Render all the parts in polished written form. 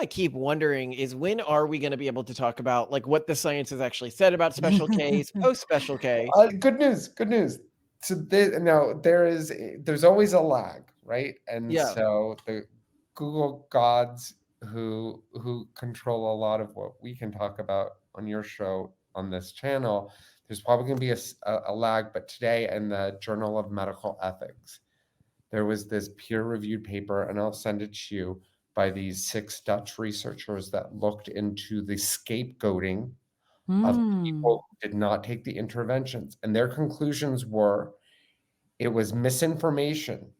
I keep wondering is when are we going to be able to talk about like what the science has actually said about special case, post special case? Good news, good news. So now there's always a lag, right? And Yeah. so the Google gods who control a lot of what we can talk about on your show on this channel, there's probably going to be a lag. But today in the Journal of Medical Ethics, there was this peer-reviewed paper, and I'll send it to you, by these 6 Dutch researchers that looked into the scapegoating of Hmm. people who did not take the interventions. And their conclusions were it was misinformation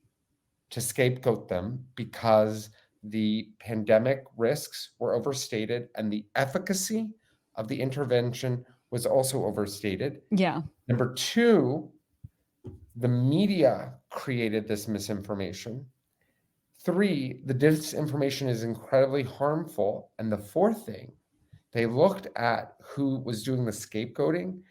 to scapegoat them because the pandemic risks were overstated and the efficacy of the intervention was also overstated. Yeah. Number 2, the media created this misinformation. 3, the disinformation is incredibly harmful. And the fourth thing, they looked at who was doing the scapegoating,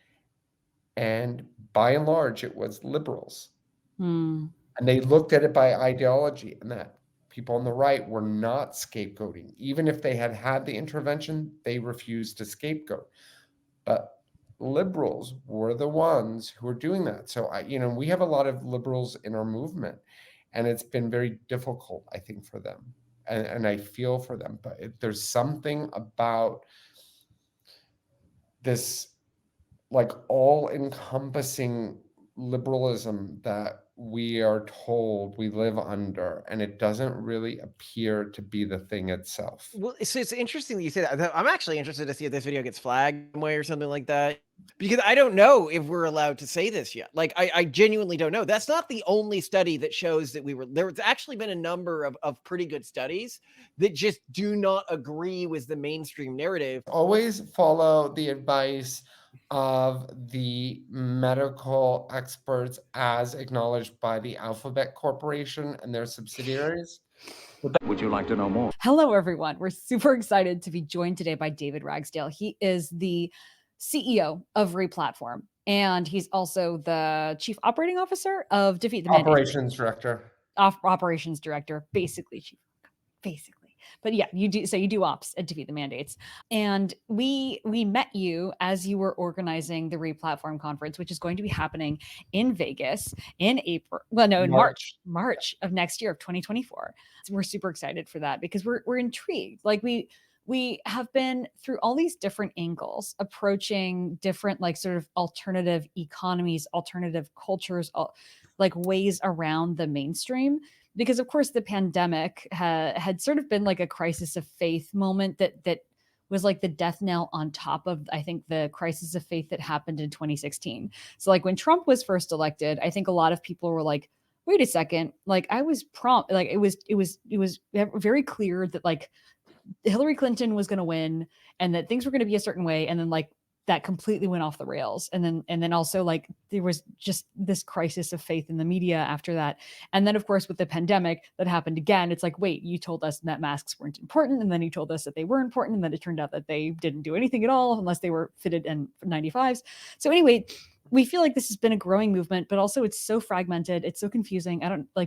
and by and large, it was liberals. Hmm. And they looked at it by ideology, and that people on the right were not scapegoating. Even if they had had the intervention, they refused to scapegoat. But liberals were the ones who were doing that. So we have a lot of liberals in our movement, and it's been very difficult, I think, for them. And I feel for them. But there's something about this like all-encompassing liberalism that we are told we live under, and it doesn't really appear to be the thing itself. Well, it's interesting that you say that. I'm actually interested to see if this video gets flagged some way or something like that, because I don't know if we're allowed to say this yet. Like, I genuinely don't know. That's not the only study that shows that there's actually been a number of pretty good studies that just do not agree with the mainstream narrative. Always follow the advice of the medical experts as acknowledged by the Alphabet Corporation and their subsidiaries. Would you like to know more? Hello, everyone. We're super excited to be joined today by David Ragsdale. He is the CEO of Replatform, and he's also the Chief Operating Officer of Defeat the Mandate. Operations Director. Operations Director, basically. But yeah, you do ops at Defeat the Mandates. And we met you as you were organizing the Replatform conference, which is going to be happening in Vegas in April. Well, no, in March of next year of 2024. So we're super excited for that because we're intrigued. Like we have been through all these different angles, approaching different like sort of alternative economies, alternative cultures, like ways around the mainstream. Because of course the pandemic had sort of been like a crisis of faith moment that was like the death knell on top of, I think, the crisis of faith that happened in 2016. So like when Trump was first elected, I think a lot of people were like, wait a second, like I was like it was very clear that like Hillary Clinton was going to win and that things were going to be a certain way. And then like that completely went off the rails. And then also like there was just this crisis of faith in the media after that. And then of course with the pandemic that happened again, it's like, wait, you told us that masks weren't important. And then you told us that they were important. And then it turned out that they didn't do anything at all unless they were fitted in 95s. So anyway, we feel like this has been a growing movement, but also it's so fragmented. It's so confusing.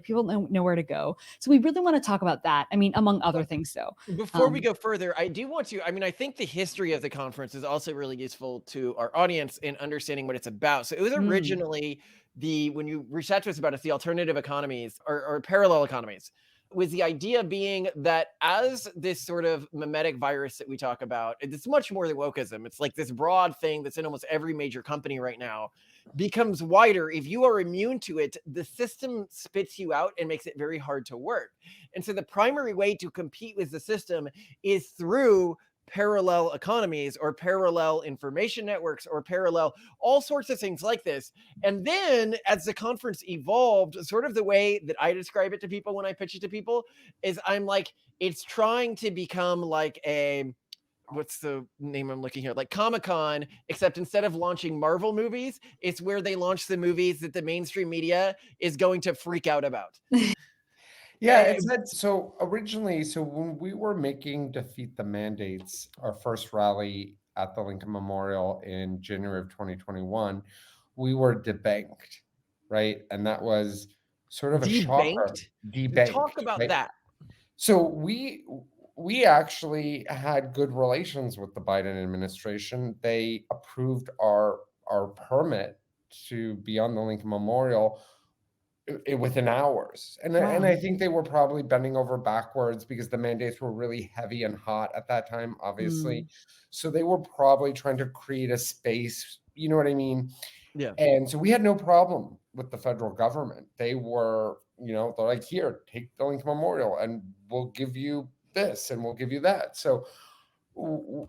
People don't know where to go. So we really want to talk about that. I mean, among other things though. Before we go further, I do want to, I think the history of the conference is also really useful to our audience in understanding what it's about. So it was originally when you reached out to us about it, the alternative economies or parallel economies, with the idea being that as this sort of mimetic virus that we talk about, it's much more than wokeism. It's like this broad thing that's in almost every major company right now, becomes wider. If you are immune to it, the system spits you out and makes it very hard to work. And so the primary way to compete with the system is through parallel economies or parallel information networks or parallel all sorts of things like this. And then as the conference evolved, sort of the way that I describe it to people when I pitch it to people is I'm like, it's trying to become like what's the name I'm looking here? Like Comic-Con, except instead of launching Marvel movies, it's where they launch the movies that the mainstream media is going to freak out about. Yeah, so originally, when we were making Defeat the Mandates, our first rally at the Lincoln Memorial in January of 2021, we were debanked, right? And that was sort of a shocker. Debanked? Talk about right? that. So we actually had good relations with the Biden administration. They approved our permit to be on the Lincoln Memorial within hours. And Wow. I think they were probably bending over backwards because the mandates were really heavy and hot at that time, obviously. So they were probably trying to create a space, you know what I mean? Yeah. And so we had no problem with the federal government. They were, they're like, here, take the Lincoln Memorial and we'll give you this and we'll give you that. So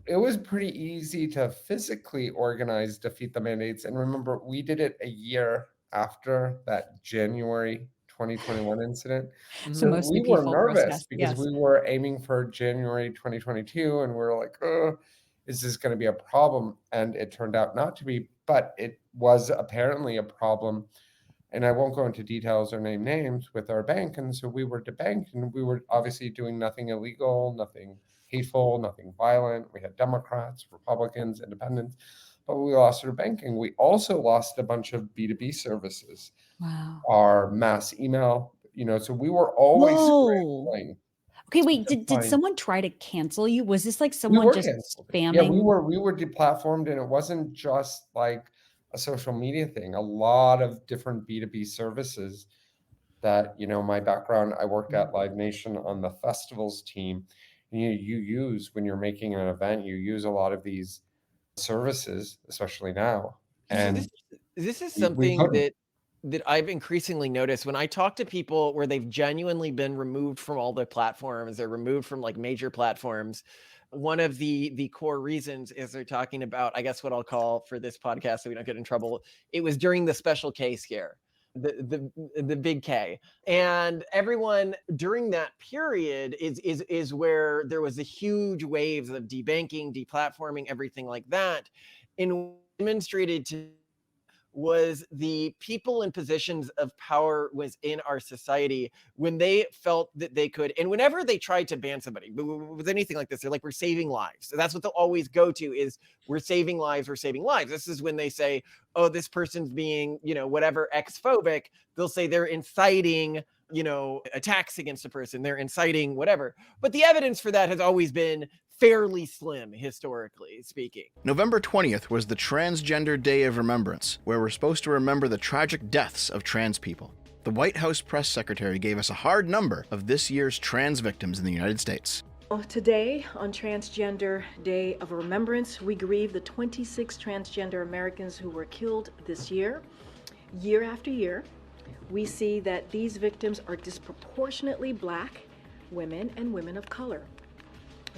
it was pretty easy to physically organize, defeat the mandates. And remember, we did it a year after that January 2021 incident. So So mostly we were peaceful nervous protest. because Yes. we were aiming for January 2022 and we were like, oh, is this going to be a problem? And it turned out not to be, but it was apparently a problem. And I won't go into details or name names with our bank. And so we were debanked, and we were obviously doing nothing illegal, nothing hateful, nothing violent. We had Democrats, Republicans, Independents, but we lost our banking. We also lost a bunch of B2B services, Wow. our mass email, so we were always Whoa. scrambling. Okay, wait, did fine. someone try to cancel you? Was this like We someone were just canceled. spamming? Yeah, we were deplatformed, and it wasn't just like a social media thing. A lot of different B2B services that, my background, I worked at Live Nation on the festivals team. And you use, when you're making an event, you use a lot of these services, especially now. So And this is we something couldn't. that I've increasingly noticed when I talk to people where they've genuinely been removed from all the platforms, they're removed from like major platforms. One of the core reasons is they're talking about, I guess what I'll call for this podcast so we don't get in trouble, it was during the special K scare. The big K, and everyone during that period is where there was a huge waves of debanking, deplatforming, everything like that, and demonstrated to was the people in positions of power was in our society when they felt that they could, and whenever they tried to ban somebody with anything like this, they're like, we're saving lives. So that's what they'll always go to is we're saving lives, we're saving lives. This is when they say, oh, this person's being, whatever, ex-phobic. They'll say they're inciting, attacks against a person, they're inciting whatever. But the evidence for that has always been fairly slim, historically speaking. November 20th was the Transgender Day of Remembrance, where we're supposed to remember the tragic deaths of trans people. The White House press secretary gave us a hard number of this year's trans victims in the United States. Today, on Transgender Day of Remembrance, we grieve the 26 transgender Americans who were killed this year. Year after year, we see that these victims are disproportionately Black women and women of color.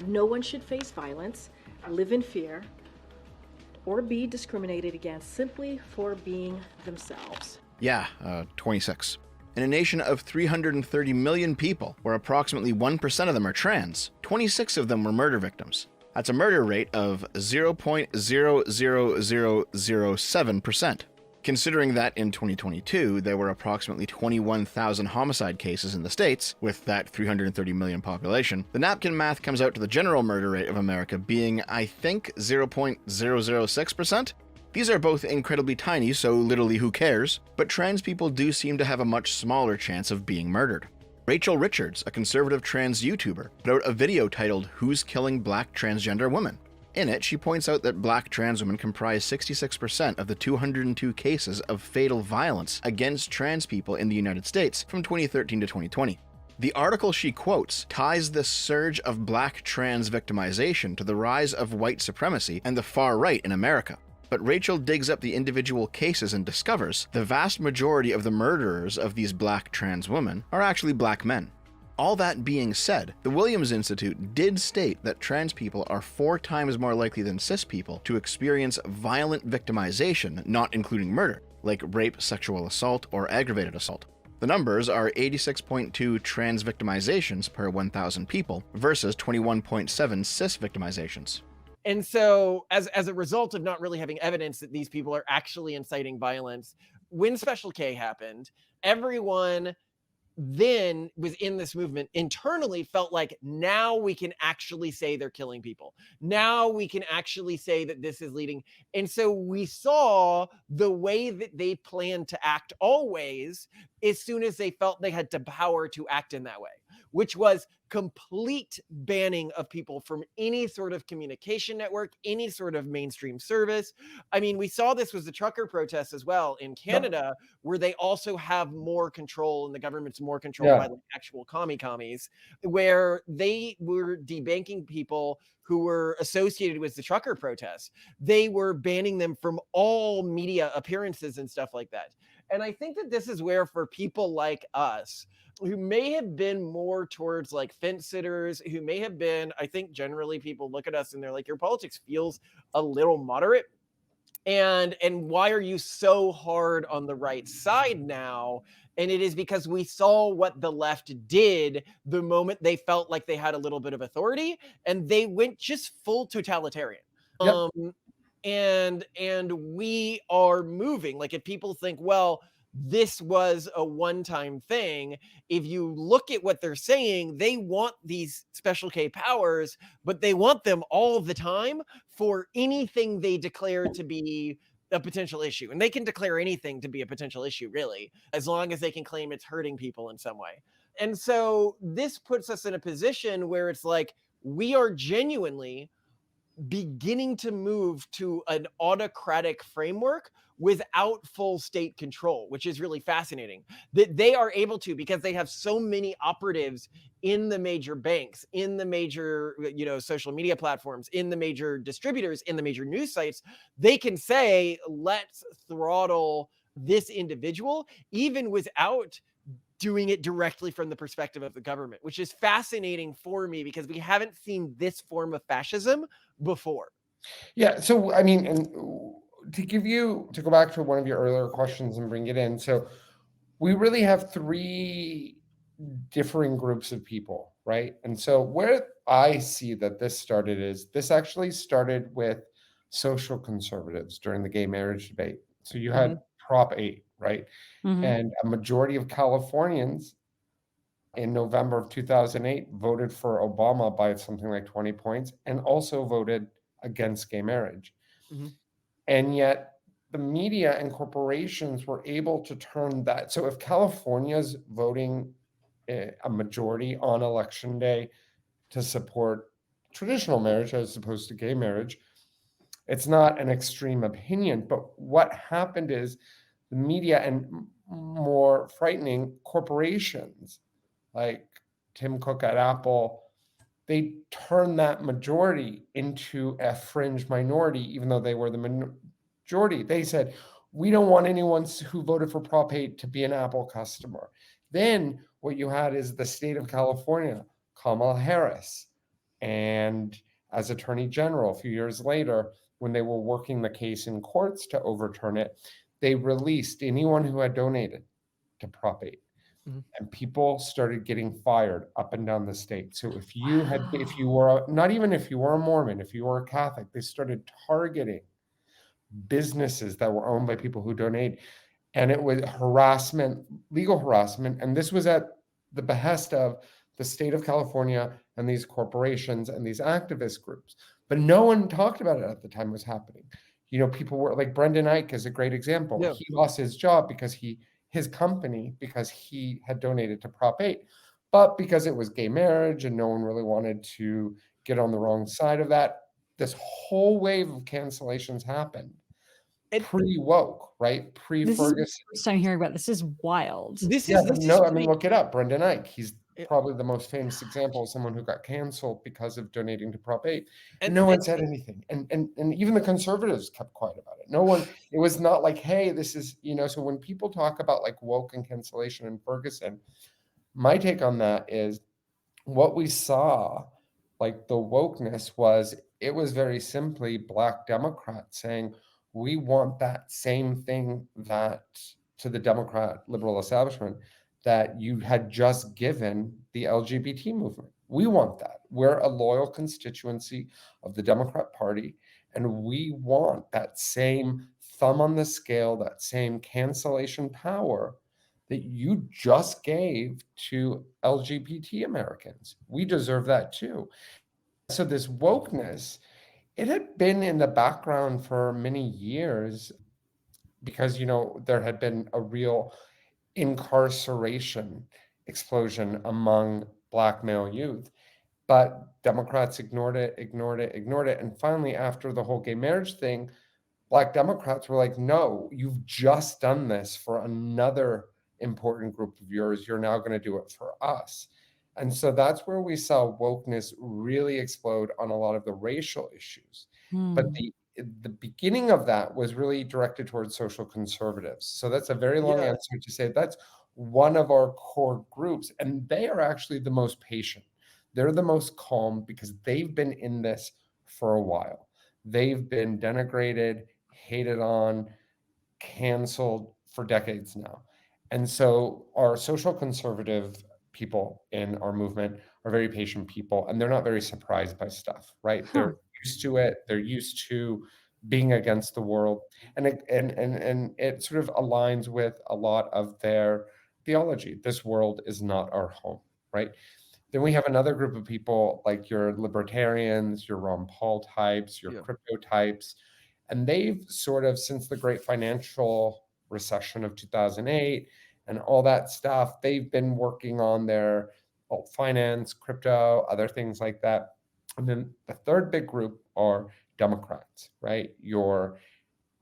No one should face violence, live in fear, or be discriminated against simply for being themselves. Yeah, 26. In a nation of 330 million people, where approximately 1% of them are trans, 26 of them were murder victims. That's a murder rate of 0.00007%. Considering that in 2022, there were approximately 21,000 homicide cases in the States, with that 330 million population, the napkin math comes out to the general murder rate of America being, I think, 0.006%? These are both incredibly tiny, so literally who cares, but trans people do seem to have a much smaller chance of being murdered. Rachel Richards, a conservative trans YouTuber, put out a video titled Who's Killing Black Transgender Women? In it, she points out that Black trans women comprise 66% of the 202 cases of fatal violence against trans people in the United States from 2013 to 2020. The article she quotes ties this surge of Black trans victimization to the rise of white supremacy and the far right in America. But Rachel digs up the individual cases and discovers the vast majority of the murderers of these Black trans women are actually Black men. All that being said, the Williams Institute did state that trans people are 4 times more likely than cis people to experience violent victimization, not including murder, like rape, sexual assault, or aggravated assault. The numbers are 86.2 trans victimizations per 1,000 people versus 21.7 cis victimizations. And so as a result of not really having evidence that these people are actually inciting violence, when Special K happened, everyone then was in this movement internally felt like now we can actually say they're killing people. Now we can actually say that this is leading. And so we saw the way that they planned to act always as soon as they felt they had the power to act in that way. which was complete banning of people from any sort of communication network, any sort of mainstream service. I mean, we saw this was the trucker protests as well in Canada, where they also have more control and the government's more controlled by the actual commies, where they were debanking people who were associated with the trucker protests. They were banning them from all media appearances and stuff like that. And I think that this is where, for people like us, who may have been more towards like fence sitters, who may have been, I think generally people look at us and they're like, your politics feels a little moderate. And why are you so hard on the right side now? And it is because we saw what the left did the moment they felt like they had a little bit of authority, and they went just full totalitarian. Yep. And we are moving. Like, if people think, well, this was a one-time thing, if you look at what they're saying, they want these special K powers, but they want them all the time for anything they declare to be a potential issue. And they can declare anything to be a potential issue, really, as long as they can claim it's hurting people in some way. And so this puts us in a position where it's like, we are genuinely beginning to move to an autocratic framework without full state control, which is really fascinating. That they are able to, because they have so many operatives in the major banks, in the major, social media platforms, in the major distributors, in the major news sites, they can say, let's throttle this individual, even without doing it directly from the perspective of the government, which is fascinating for me because we haven't seen this form of fascism before. Yeah. So, I mean, and to go back to one of your earlier questions and bring it in. So we really have three differing groups of people, right? And so where I see that this started is this actually started with social conservatives during the gay marriage debate. So you had Prop 8, right? And a majority of Californians in November of 2008 voted for Obama by something like 20 points and also voted against gay marriage. And yet the media and corporations were able to turn that. So if California's voting a majority on election day to support traditional marriage as opposed to gay marriage, it's not an extreme opinion. But what happened is the media and, more frightening, corporations like Tim Cook at Apple, they turned that majority into a fringe minority, even though they were the majority. They said, we don't want anyone who voted for Prop 8 to be an Apple customer. Then what you had is the state of California, Kamala Harris, and as Attorney General a few years later, when they were working the case in courts to overturn it, they released anyone who had donated to Prop 8. And people started getting fired up and down the state. So if you were not even if you were a Mormon, if you were a Catholic, they started targeting businesses that were owned by people who donate. And it was harassment, legal harassment. And this was at the behest of the state of California and these corporations and these activist groups. But no one talked about it at the time it was happening. People were like, Brendan Eich is a great example. Yeah. He lost his job because his company, because he had donated to Prop 8, but because it was gay marriage and no one really wanted to get on the wrong side of that, this whole wave of cancellations happened. Pre-woke, right? Pre-Ferguson. This is the first time hearing about this. Is wild. Look it up. Brendan Eich. He's probably the most famous example of someone who got canceled because of donating to Prop 8. And no one said anything. And even the conservatives kept quiet about it. It was not like, hey, this is, so when people talk about like woke and cancellation in Ferguson, my take on that is what we saw, like the wokeness it was very simply Black Democrats saying, we want that same thing that to the Democrat liberal establishment that you had just given the LGBT movement. We want that. We're a loyal constituency of the Democrat Party, and we want that same thumb on the scale, that same cancellation power that you just gave to LGBT Americans. We deserve that too. So this wokeness, it had been in the background for many years because, there had been a real incarceration explosion among black male youth. But Democrats ignored it, ignored it, ignored it. And finally, after the whole gay marriage thing, Black Democrats were like, no, you've just done this for another important group of yours. You're now going to do it for us. And so that's where we saw wokeness really explode on a lot of the racial issues. But the beginning of that was really directed towards social conservatives. So that's a very long Yeah. answer to say that's one of our core groups. And they are actually the most patient. They're the most calm because they've been in this for a while. They've been denigrated, hated on, canceled for decades now. And so our social conservative people in our movement are very patient people, and they're not very surprised by stuff, right? They're used to it. They're used to being against the world. And it sort of aligns with a lot of their theology. This world is not our home, right? Then we have another group of people like your libertarians, your Ron Paul types, your crypto types, and they've sort of, since the great financial recession of 2008 and all that stuff, they've been working on their alt finance, crypto, other things like that. And then the third big group are Democrats, right? Your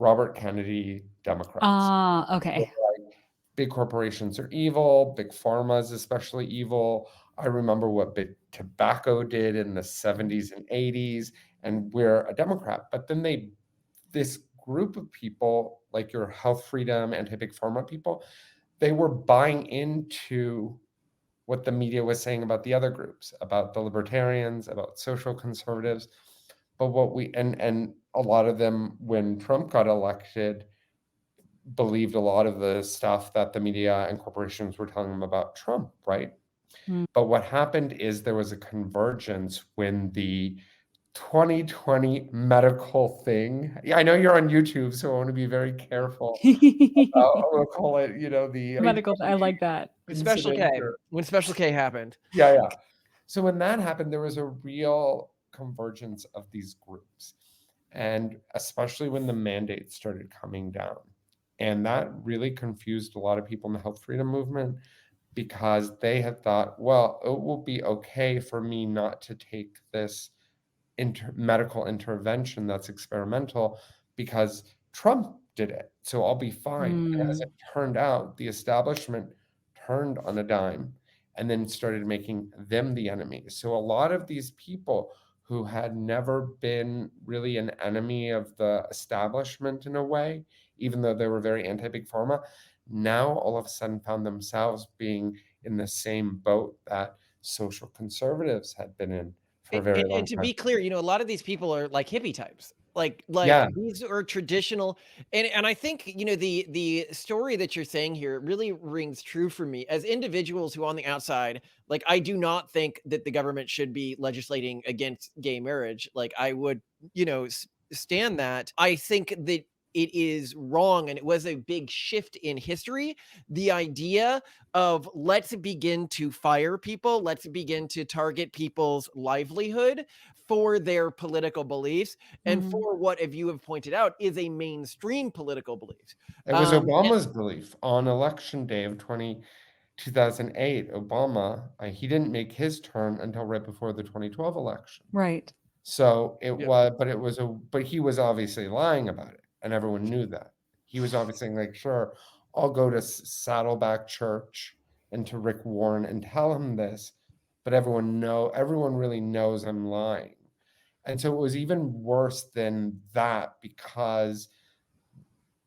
Robert Kennedy Democrats. Okay. Big corporations are evil, big pharma is especially evil. I remember what big tobacco did in the 70s and 80s, and we're a Democrat. But then this group of people, like your health freedom, anti-big pharma people, they were buying into what the media was saying about the other groups, about the libertarians, about social conservatives. But and a lot of them, when Trump got elected, believed a lot of the stuff that the media and corporations were telling them about Trump, right? But what happened is there was a convergence when the 2020 medical thing. Yeah, I know you're on YouTube, so I want to be very careful about, I want to call it, the Medical. I like that. Special K. incident or- When Special K happened. Yeah. So when that happened, there was a real convergence of these groups. And especially when the mandates started coming down. And that really confused a lot of people in the health freedom movement because they had thought, well, it will be okay for me not to take this medical intervention that's experimental because Trump did it. So I'll be fine. And as it turned out, the establishment turned on a dime and then started making them the enemy. So a lot of these people who had never been really an enemy of the establishment in a way, even though they were very anti-big pharma, now all of a sudden found themselves being in the same boat that social conservatives had been in for a very long And to time. be clear, a lot of these people are like hippie types. Like Yeah. these are traditional, and I think the story that you're saying here really rings true for me as individuals who on the outside, like I do not think that the government should be legislating against gay marriage. Like I would, stand that. I think that it is wrong, and it was a big shift in history. The idea of let's begin to fire people, let's begin to target people's livelihood for their political beliefs and for what, if you have pointed out, is a mainstream political belief. It was Obama's belief on election day of 2008. Obama, he didn't make his turn until right before the 2012 election. Right. So but he was obviously lying about it, and everyone knew that. He was obviously saying, like, sure, I'll go to Saddleback Church and to Rick Warren and tell him this, but everyone really knows I'm lying. And so it was even worse than that because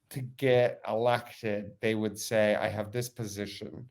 to get elected, they would say, I have this position,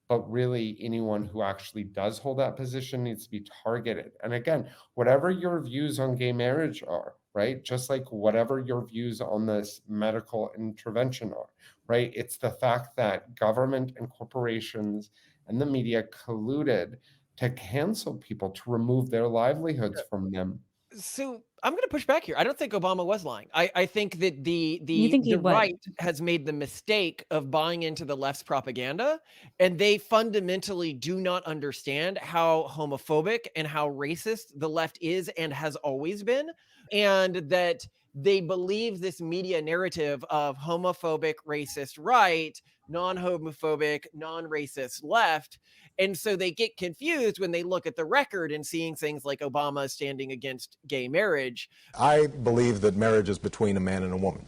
but really anyone who actually does hold that position needs to be targeted. And again, whatever your views on gay marriage are, right? Just like whatever your views on this medical intervention are, right? It's the fact that government and corporations and the media colluded to cancel people, to remove their livelihoods from them. So I'm going to push back here. I don't think Obama was lying. I think that You think he the would? right has made the mistake of buying into the left's propaganda, and they fundamentally do not understand how homophobic and how racist the left is and has always been, and that they believe this media narrative of homophobic, racist right, non-homophobic, non-racist left. And so they get confused when they look at the record and seeing things like Obama standing against gay marriage. I believe that marriage is between a man and a woman.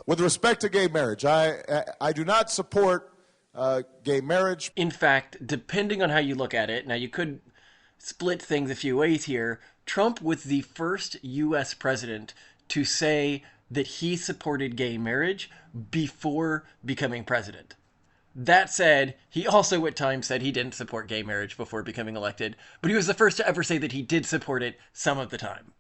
With respect to gay marriage, I do not support gay marriage. In fact, depending on how you look at it, now you could split things a few ways here. Trump was the first U.S. president to say that he supported gay marriage before becoming president. That said, he also at times said he didn't support gay marriage before becoming elected, but he was the first to ever say that he did support it some of the time.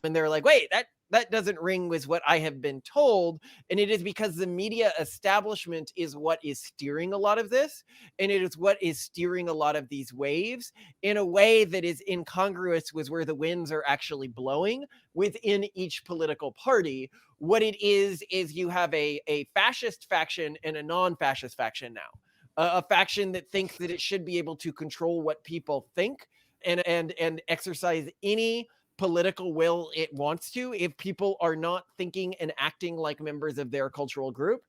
And they're like, wait, that doesn't ring with what I have been told. And it is because the media establishment is what is steering a lot of this. And it is what is steering a lot of these waves in a way that is incongruous with where the winds are actually blowing within each political party. What it is you have a fascist faction and a non-fascist faction now. A faction that thinks that it should be able to control what people think and exercise any political will it wants to if people are not thinking and acting like members of their cultural group,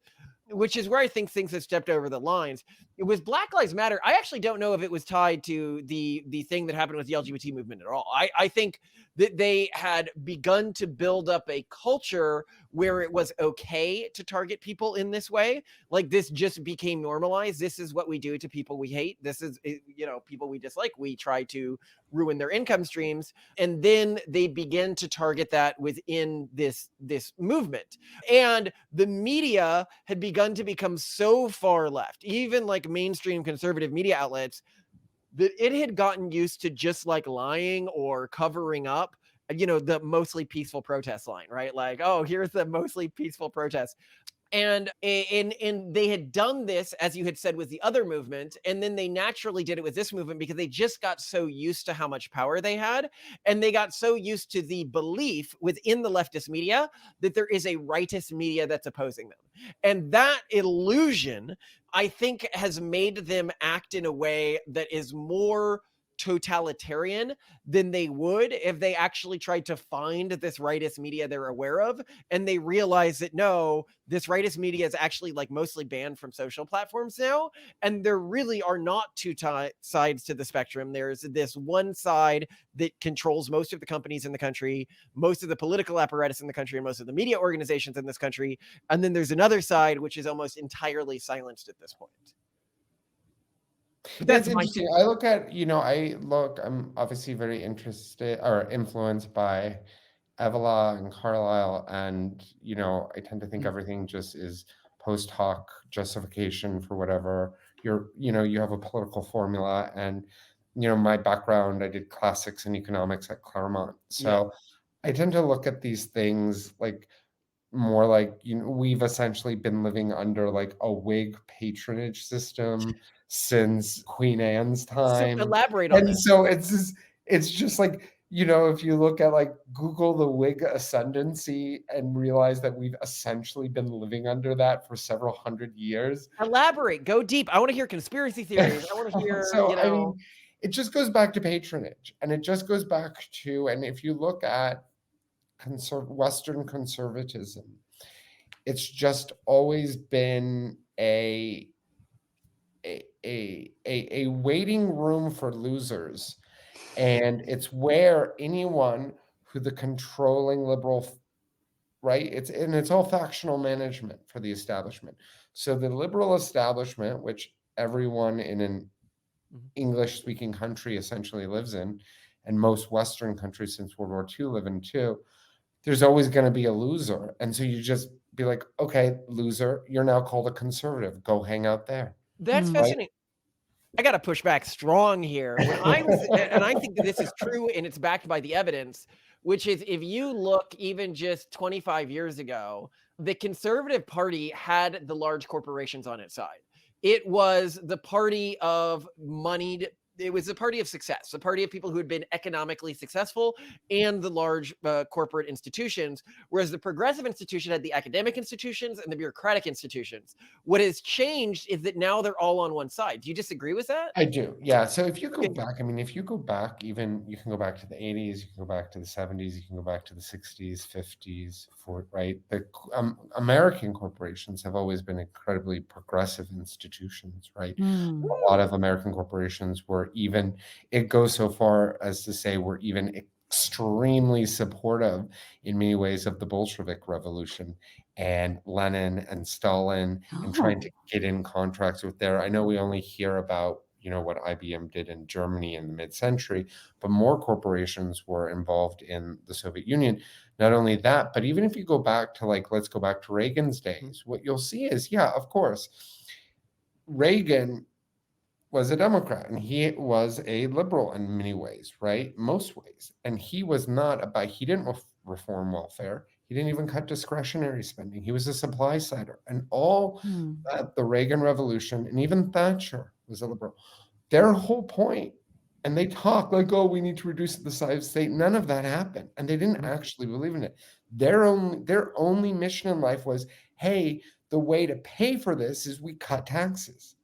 which is where I think things have stepped over the lines. It was Black Lives Matter. I actually don't know if it was tied to the thing that happened with the LGBT movement at all. I think that they had begun to build up a culture where it was okay to target people in this way. Like this just became normalized. This is what we do to people we hate. This is, people we dislike. We try to ruin their income streams. And then they begin to target that within this movement. And the media had begun to become so far left, even like mainstream conservative media outlets, that it had gotten used to just like lying or covering up, the mostly peaceful protest line, right? Like, oh, here's the mostly peaceful protest. And they had done this, as you had said, with the other movement. And then they naturally did it with this movement because they just got so used to how much power they had. And they got so used to the belief within the leftist media that there is a rightist media that's opposing them. And that illusion, I think, has made them act in a way that is more totalitarian than they would if they actually tried to find this rightist media they're aware of. And they realize that no, this rightist media is actually like mostly banned from social platforms now. And there really are not two sides to the spectrum. There's this one side that controls most of the companies in the country, most of the political apparatus in the country, and most of the media organizations in this country. And then there's another side, which is almost entirely silenced at this point. That's interesting. I look at, I'm obviously very interested or influenced by Evola and Carlyle. And, I tend to think everything just is post hoc justification for whatever you have a political formula. And, my background, I did classics in economics at Claremont. So I tend to look at these things like more like, we've essentially been living under like a Whig patronage system since Queen Anne's time. So elaborate on and that. So it's just like, if you look at like Google the Whig ascendancy and realize that we've essentially been living under that for several hundred years. Elaborate, go deep. I want to hear conspiracy theories. I want to hear, I mean, it just goes back to patronage, and it just goes back to, and if you look at Western conservatism, it's just always been a waiting room for losers. And it's where anyone who the controlling liberal, right? It's all factional management for the establishment. So the liberal establishment, which everyone in an English-speaking country essentially lives in, and most Western countries since World War II live in too, there's always going to be a loser. And so you just be like, okay, loser, you're now called a conservative. Go hang out there. That's fascinating. I got to push back strong here. And I think that this is true and it's backed by the evidence, which is if you look even just 25 years ago, the Conservative Party had the large corporations on its side. It was the party of moneyed it was a party of success, a party of people who had been economically successful and the large corporate institutions, whereas the progressive institution had the academic institutions and the bureaucratic institutions. What has changed is that now they're all on one side. Do you disagree with that? I do. Yeah. So if you go back, I mean, if you go back, even you can go back to the 80s, you can go back to the 70s, you can go back to the 60s, 50s, right? The American corporations have always been incredibly progressive institutions, right? A lot of American corporations were even, it goes so far as to say, were even extremely supportive in many ways of the Bolshevik Revolution and Lenin and Stalin and trying to get in contracts with there. I know we only hear about, you know, what IBM did in Germany in the mid-century, but more corporations were involved in the Soviet Union. Not only that, but even if you go back to, like, let's go back to Reagan's days, what you'll see is, yeah, of course, Reagan was a Democrat and he was a liberal in many ways, right? Most ways. And he was not about, he didn't reform welfare. He didn't even cut discretionary spending. He was a supply sider. And all that, the Reagan Revolution, and even Thatcher was a liberal. Their whole point, and they talk like, oh, we need to reduce the size of state. None of that happened. And they didn't actually believe in it. Their only mission in life was, hey, the way to pay for this is we cut taxes.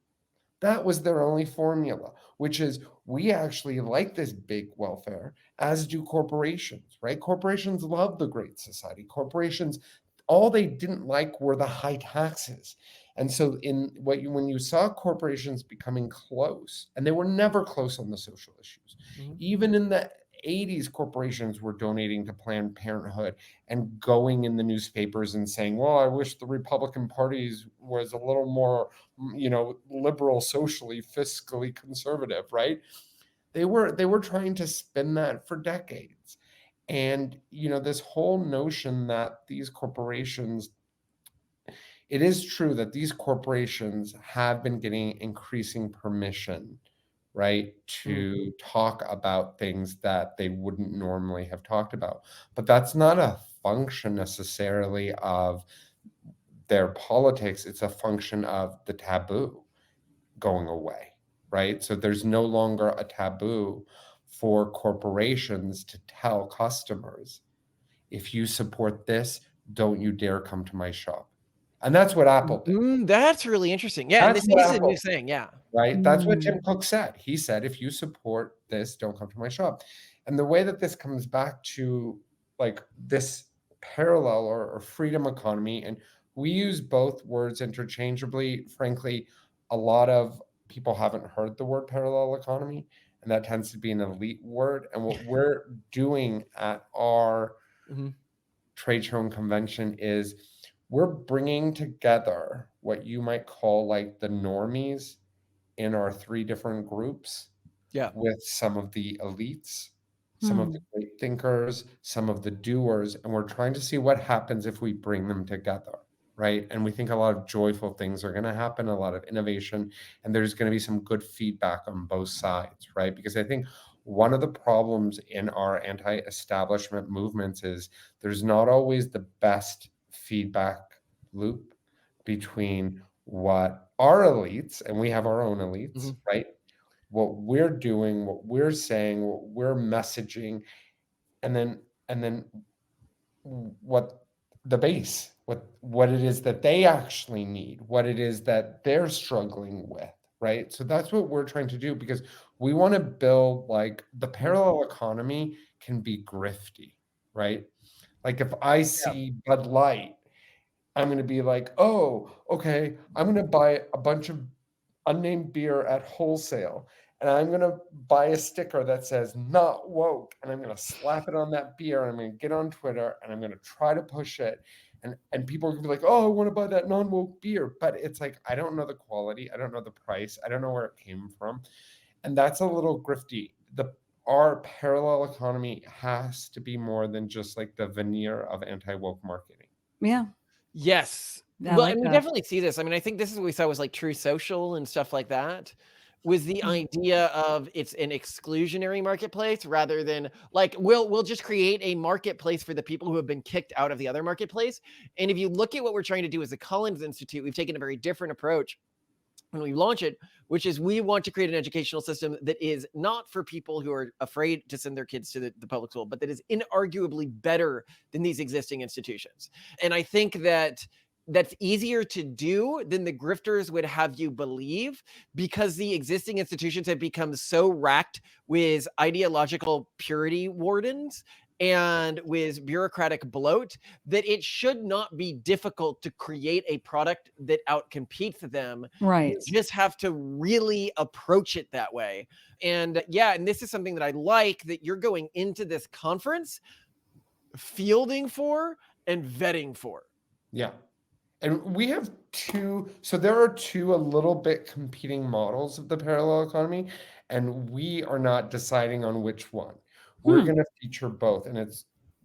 That was their only formula, which is we actually like this big welfare, as do corporations, right? Corporations love the Great Society. Corporations, all they didn't like were the high taxes. And so when you saw corporations becoming close, and they were never close on the social issues, even in the 80s, corporations were donating to Planned Parenthood and going in the newspapers and saying, well, I wish the Republican Party was a little more, you know, liberal, socially, fiscally conservative, right? They were trying to spin that for decades. And, you know, this whole notion that these corporations, it is true that these corporations have been getting increasing permission, right, to talk about things that they wouldn't normally have talked about. But that's not a function necessarily of their politics. It's a function of the taboo going away, right? So there's no longer a taboo for corporations to tell customers, if you support this, don't you dare come to my shop. And that's what Apple did. That's really interesting. Yeah, and That's this what is a new Apple, thing. Yeah. right? That's what Tim Cook said. He said, if you support this, don't come to my shop. And the way that this comes back to, like, this parallel or freedom economy, and we use both words interchangeably. Frankly, a lot of people haven't heard the word parallel economy, and that tends to be an elite word. And what we're doing at our trade show and convention is we're bringing together what you might call like the normies in our three different groups, with some of the elites, some of the great thinkers, some of the doers, and we're trying to see what happens if we bring them together, right? And we think a lot of joyful things are going to happen, a lot of innovation, and there's going to be some good feedback on both sides, right? Because I think one of the problems in our anti-establishment movements is there's not always the best feedback loop between what our elites, and we have our own elites, right? What we're doing, what we're saying, what we're messaging, and then what the base, what it is that they actually need, what it is that they're struggling with, right? So that's what we're trying to do, because we want to build, like, the parallel economy can be grifty, right? Like if I see Bud Light, I'm going to be like, oh, okay, I'm going to buy a bunch of unnamed beer at wholesale, and I'm going to buy a sticker that says not woke, and I'm going to slap it on that beer, and I'm going to get on Twitter, and I'm going to try to push it. And people are going to be like, oh, I want to buy that non-woke beer. But it's like, I don't know the quality. I don't know the price. I don't know where it came from. And that's a little grifty. Our parallel economy has to be more than just like the veneer of anti-woke marketing. Yeah. Yes. I Well, like and we that. definitely see this. I mean, I think this is what we saw was like True Social and stuff like that, was the idea of it's an exclusionary marketplace rather than like we'll just create a marketplace for the people who have been kicked out of the other marketplace. And if you look at what we're trying to do as the Collins Institute, we've taken a very different approach, when we launch it, which is we want to create an educational system that is not for people who are afraid to send their kids to the public school, but that is inarguably better than these existing institutions. And I think that that's easier to do than the grifters would have you believe, because the existing institutions have become so racked with ideological purity wardens and with bureaucratic bloat that it should not be difficult to create a product that outcompetes them. Right. You just have to really approach it that way. And yeah, and this is something that I like, that you're going into this conference fielding for and vetting for. Yeah. And we have two, so there are two a little bit competing models of the parallel economy, and we are not deciding on which one. We're going to feature both, and it's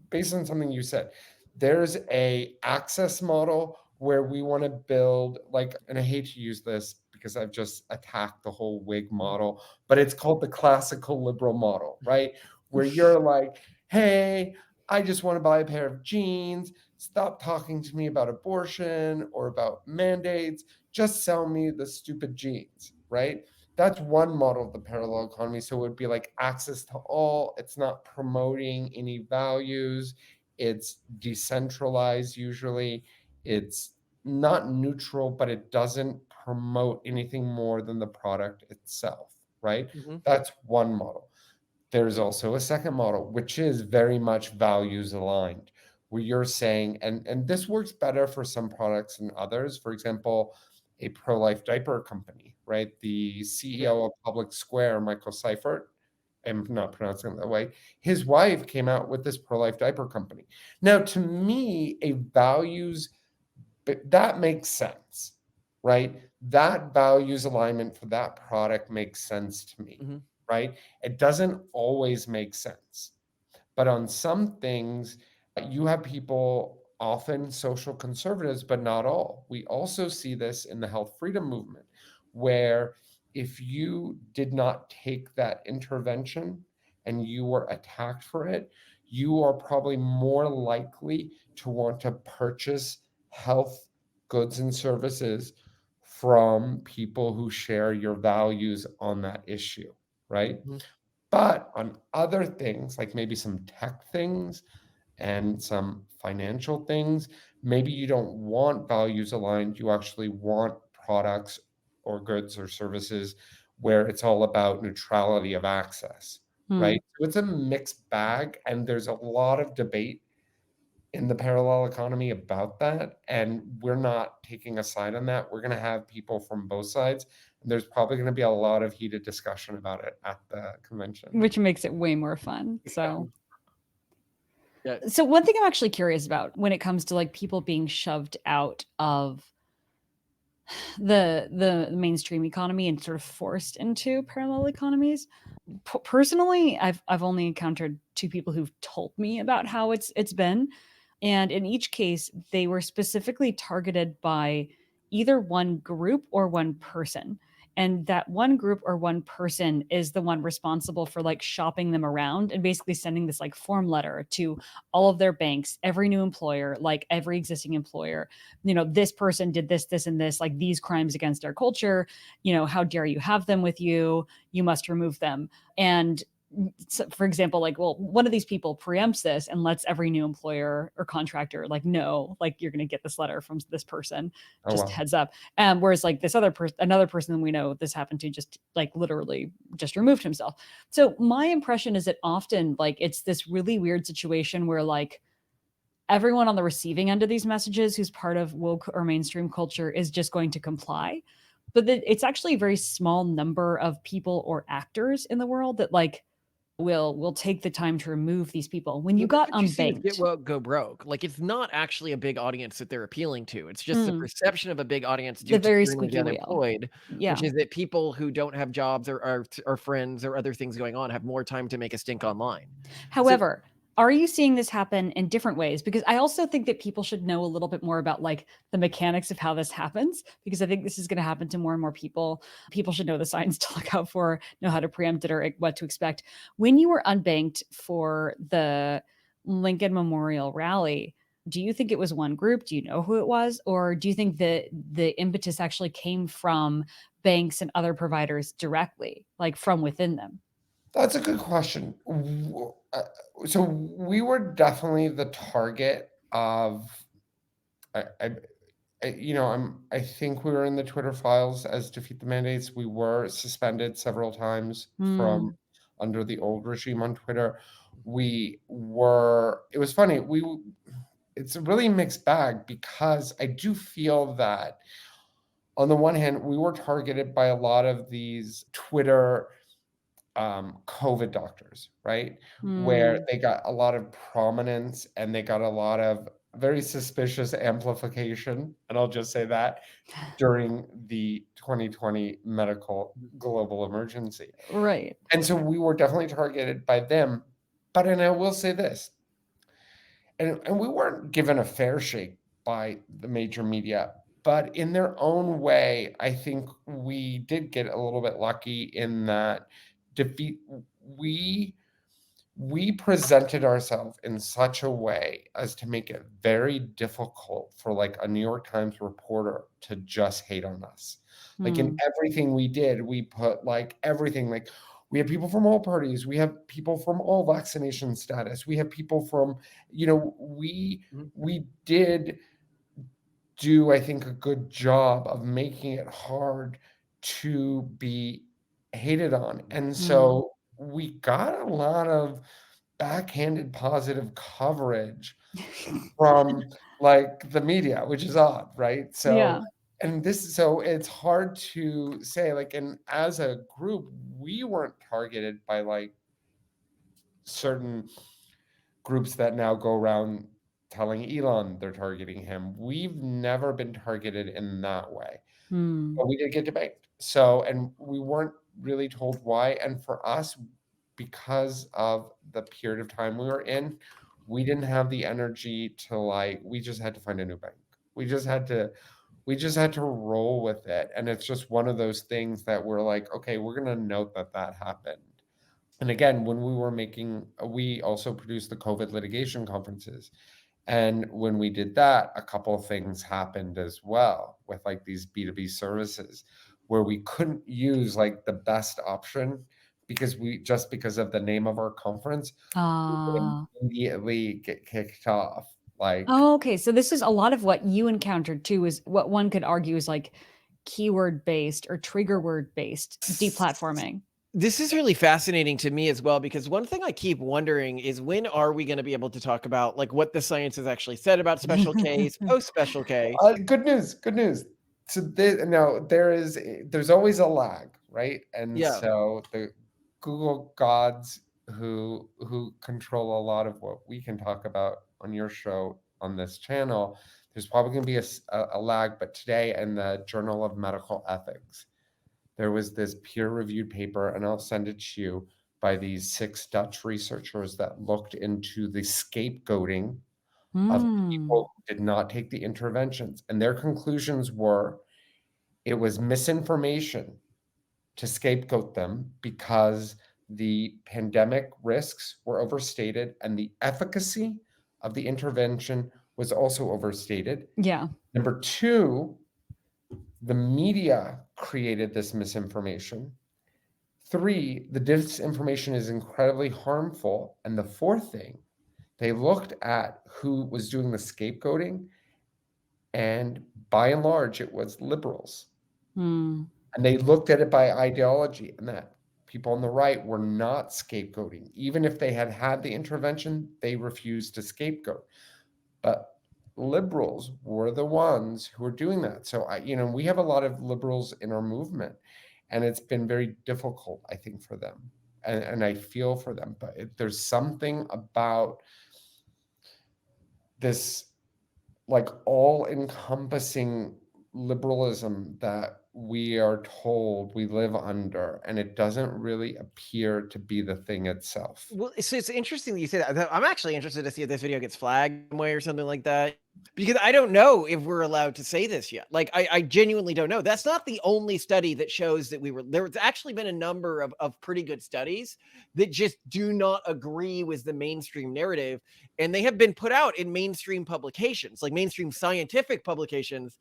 based on something you said. There's a access model where we want to build, like, and I hate to use this because I've just attacked the whole Whig model, but it's called the classical liberal model, right? Where you're like, hey, I just want to buy a pair of jeans. Stop talking to me about abortion or about mandates. Just sell me the stupid jeans, right? That's one model of the parallel economy. So it would be like access to all. It's not promoting any values. It's decentralized usually. It's not neutral, but it doesn't promote anything more than the product itself, right? That's one model. There's also a second model, which is very much values aligned, where you're saying, and this works better for some products than others. For example, a pro-life diaper company, right? The CEO of Public Square, Michael Seifert, I'm not pronouncing it that way, his wife came out with this pro-life diaper company. Now, to me, a values, that makes sense, right? That values alignment for that product makes sense to me, right? It doesn't always make sense. But on some things, you have people, often social conservatives, but not all. We also see this in the health freedom movement, where if you did not take that intervention and you were attacked for it, you are probably more likely to want to purchase health goods and services from people who share your values on that issue, right? But on other things, like maybe some tech things and some financial things, maybe you don't want values aligned. You actually want products or goods or services where it's all about neutrality of access, right? So it's a mixed bag, and there's a lot of debate in the parallel economy about that. And we're not taking a side on that. We're going to have people from both sides. And there's probably going to be a lot of heated discussion about it at the convention. Which makes it way more fun. So Yeah. So one thing I'm actually curious about when it comes to like people being shoved out of the mainstream economy and sort of forced into parallel economies. Personally, I've only encountered two people who've told me about how it's been, and in each case, they were specifically targeted by either one group or one person. And that one group or one person is the one responsible for like shopping them around and basically sending this like form letter to all of their banks, every new employer, like every existing employer. You know, this person did this, this, and this, like these crimes against our culture. You know, how dare you have them with you? You must remove them. And so, for example, like, well, one of these people preempts this and lets every new employer or contractor like know, like you're going to get this letter from this person, just heads up. Whereas like this other person, another person that we know this happened to, just like literally just removed himself. So my impression is that often like it's this really weird situation where like everyone on the receiving end of these messages who's part of woke or mainstream culture is just going to comply, but that it's actually a very small number of people or actors in the world that like will take the time to remove these people. When you got unbanked, get woke, go broke. Like it's not actually a big audience that they're appealing to. It's just the perception of a big audience due the very to squeaky wheel. unemployed, Yeah. which is that people who don't have jobs or are friends or other things going on have more time to make a stink online. However, are you seeing this happen in different ways? Because I also think that people should know a little bit more about like the mechanics of how this happens, because I think this is going to happen to more and more people. People should know the signs to look out for, know how to preempt it or what to expect. When you were unbanked for the Lincoln Memorial rally, do you think it was one group? Do you know who it was? Or do you think that the impetus actually came from banks and other providers directly, like from within them? That's a good question. So we were definitely the target of, I think we were in the Twitter files as Defeat the Mandates. We were suspended several times from under the old regime on Twitter. It was funny. It's a really mixed bag because I do feel that on the one hand, we were targeted by a lot of these Twitter COVID doctors, right? Where they got a lot of prominence and they got a lot of very suspicious amplification, and I'll just say that, during the 2020 medical global emergency. Right. And so we were definitely targeted by them. But, and I will say this, and we weren't given a fair shake by the major media, but in their own way, I think we did get a little bit lucky in that we presented ourselves in such a way as to make it very difficult for like a New York Times reporter to just hate on us. Like in everything we did, we put like everything, like we have people from all parties, we have people from all vaccination status, we have people from, we did do, I think, a good job of making it hard to be hated on. And so we got a lot of backhanded positive coverage from like the media, which is odd, right? So, so it's hard to say, like, and as a group, we weren't targeted by like certain groups that now go around telling Elon they're targeting him. We've never been targeted in that way. But we did get debanked. So, and we weren't really told why. And for us, because of the period of time we were in, we didn't have the energy to like, we just had to find a new bank. We just had to roll with it. And it's just one of those things that we're like, okay, we're going to note that happened. And again, when we also produced the COVID litigation conferences. And when we did that, a couple of things happened as well with like these B2B services where we couldn't use like the best option because because of the name of our conference, we would immediately get kicked off. Okay. So this is a lot of what you encountered too, is what one could argue is like keyword based or trigger word based deplatforming. This is really fascinating to me as well, because one thing I keep wondering is when are we going to be able to talk about like what the science has actually said about special Ks, post special K? Good news. So there's always a lag, right? And so the Google gods who control a lot of what we can talk about on your show on this channel, there's probably going to be a lag. But today in the Journal of Medical Ethics, there was this peer-reviewed paper, and I'll send it to you, by these 6 Dutch researchers that looked into the scapegoating of people who did not take the interventions. And their conclusions were it was misinformation to scapegoat them because the pandemic risks were overstated and the efficacy of the intervention was also overstated. Yeah. Number 2, the media created this misinformation. 3, the disinformation is incredibly harmful. And the 4th thing, they looked at who was doing the scapegoating, and by and large, it was liberals. And they looked at it by ideology, and that people on the right were not scapegoating. Even if they had had the intervention, they refused to scapegoat. But liberals were the ones who were doing that. So we have a lot of liberals in our movement, and it's been very difficult, I think, for them. And I feel for them. But there's something about this like all-encompassing liberalism that we are told we live under, and it doesn't really appear to be the thing itself. Well, so it's interesting that you say that. I'm actually interested to see if this video gets flagged some way or something like that. Because I don't know if we're allowed to say this yet. Like, I genuinely don't know. That's not the only study that shows that we were, there's actually been a number of pretty good studies that just do not agree with the mainstream narrative. And they have been put out in mainstream publications, like mainstream scientific publications.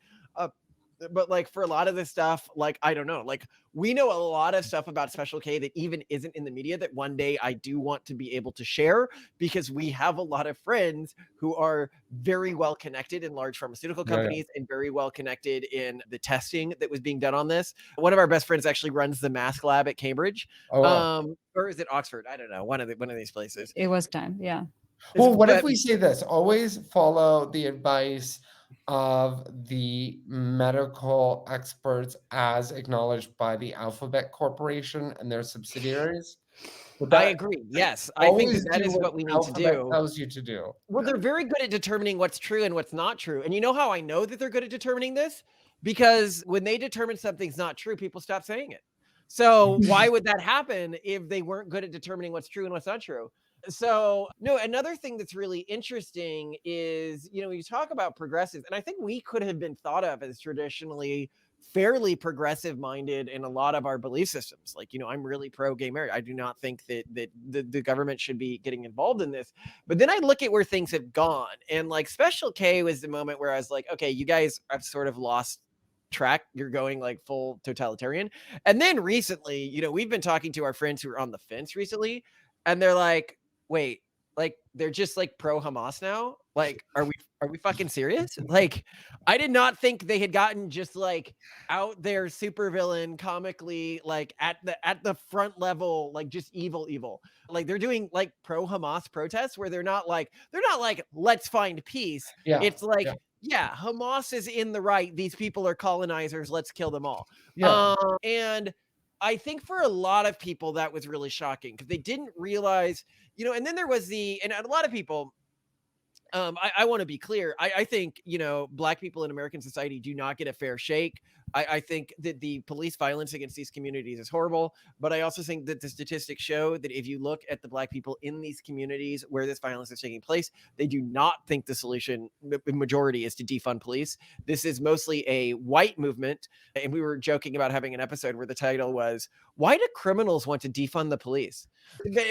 But like for a lot of this stuff, like, I don't know, like we know a lot of stuff about Special K that even isn't in the media that one day I do want to be able to share, because we have a lot of friends who are very well connected in large pharmaceutical companies and very well connected in the testing that was being done on this. One of our best friends actually runs the mask lab at Cambridge. Oh, wow. Or is it Oxford? I don't know. One of these places. It was time. Yeah. Well, what if But we say this? Always follow the advice of the medical experts as acknowledged by the Alphabet Corporation and their subsidiaries. Would I that agree. Yes. I think always that do is what what we need to Alphabet do. tells you to do? Well, they're very good at determining what's true and what's not true. And you know how I know that they're good at determining this? Because when they determine something's not true, people stop saying it. So why would that happen if they weren't good at determining what's true and what's not true? So, no, another thing that's really interesting is, you know, you talk about progressives, and I think we could have been thought of as traditionally fairly progressive minded in a lot of our belief systems. Like, you know, I'm really pro gay marriage. I do not think that the government should be getting involved in this. But then I look at where things have gone, and like Special K was the moment where I was like, okay, you guys have sort of lost track. You're going like full totalitarian. And then recently, you know, we've been talking to our friends who are on the fence recently, and they're like, wait, like they're just like pro Hamas now? Like, are we fucking serious? Like, I did not think they had gotten just like out there supervillain comically, like at the front level, like just evil. Like they're doing like pro Hamas protests where they're not like let's find peace. Yeah. It's like, yeah, Hamas is in the right. These people are colonizers. Let's kill them all. Yeah. And I think for a lot of people that was really shocking because they didn't realize, you know. And then there was and a lot of people. I want to be clear. I think, you know, Black people in American society do not get a fair shake. I think that the police violence against these communities is horrible, but I also think that the statistics show that if you look at the Black people in these communities where this violence is taking place, they do not think the solution, the majority, is to defund police. This is mostly a white movement. And we were joking about having an episode where the title was, "Why do criminals want to defund the police?"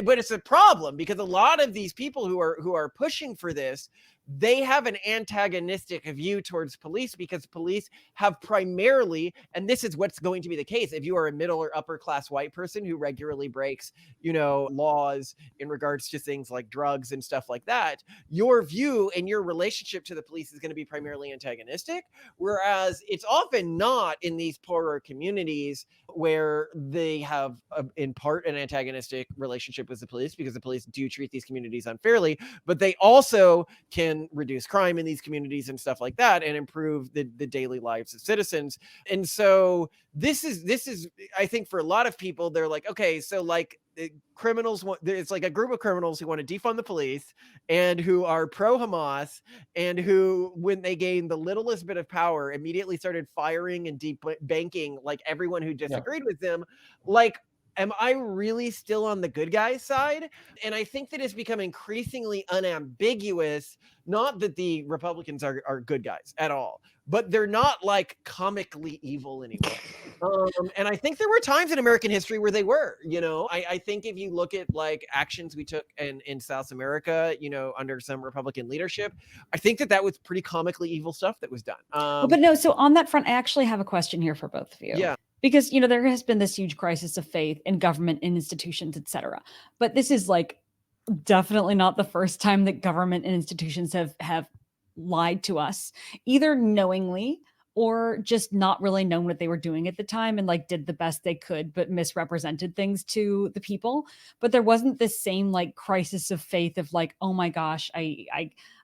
But it's a problem because a lot of these people who are pushing for this, they have an antagonistic view towards police because police have primarily, and this is what's going to be the case if you are a middle or upper class white person who regularly breaks, you know, laws in regards to things like drugs and stuff like that, your view and your relationship to the police is going to be primarily antagonistic, whereas it's often not in these poorer communities where they have in part an antagonistic relationship with the police because the police do treat these communities unfairly, but they also can reduce crime in these communities and stuff like that and improve the daily lives of citizens. And so this is I think for a lot of people, they're like, okay, so like criminals want, it's like a group of criminals who want to defund the police and who are pro Hamas and who, when they gained the littlest bit of power, immediately started firing and debanking like everyone who disagreed with them. Like, am I really still on the good guys side? And I think that it's become increasingly unambiguous, not that the Republicans are good guys at all, but they're not like comically evil anymore. And I think there were times in American history where they were, you know. I think if you look at like actions we took in South America, you know, under some Republican leadership, I think that was pretty comically evil stuff that was done. But no, so on that front, I actually have a question here for both of you. Yeah. Because, you know, there has been this huge crisis of faith in government and institutions, et cetera. But this is like definitely not the first time that government and institutions have lied to us, either knowingly or just not really known what they were doing at the time and like did the best they could, but misrepresented things to the people. But there wasn't this same like crisis of faith of like, oh my gosh,